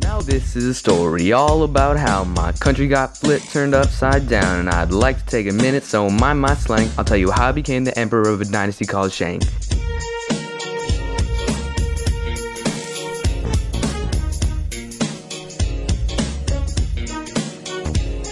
Now this is a story all about how my country got flipped, turned upside down, and I'd like to take a minute, so mind my slang. I'll tell you how I became the emperor of a dynasty called Shang.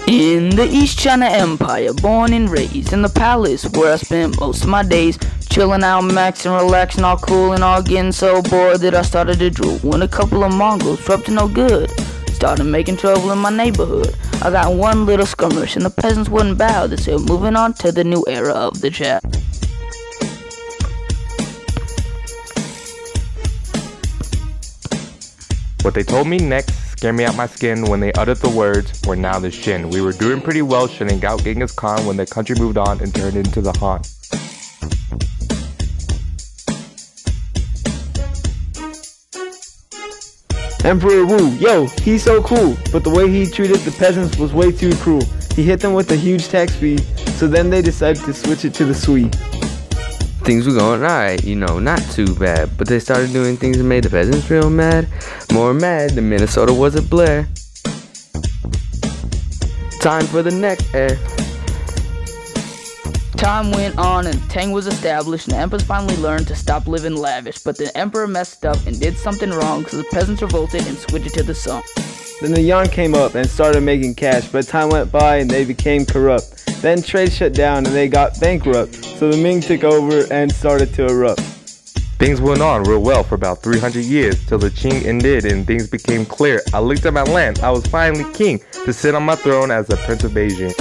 In the East China Empire, born and raised in the palace where I spent most of my days, chilling out, maxing, relaxing, all cool and all getting so bored that I started to drool when a couple of Mongols were up to no good, started making trouble in my neighborhood. I got one little skirmish and the peasants wouldn't bow. They said moving on to the new era of the chat. What they told me next scared me out my skin when they uttered the words, "We're now the Shin." We were doing pretty well shutting out Genghis Khan when the country moved on and turned into the Han. Emperor Wu, yo, he's so cool, but the way he treated the peasants was way too cruel. He hit them with a huge tax fee, so then they decided to switch it to the Sui. Things were going alright, not too bad, but they started doing things that made the peasants real mad. More mad than Minnesota was at Blair. Time for the next air. Time went on and Tang was established and the emperors finally learned to stop living lavish, but the emperor messed up and did something wrong, so the peasants revolted and switched it to the Song. Then the Yuan came up and started making cash, but time went by and they became corrupt. Then trade shut down and they got bankrupt, so the Ming took over and started to erupt. Things went on real well for about 300 years till the Qing ended and things became clear. I looked at my land, I was finally king to sit on my throne as the Prince of Beijing.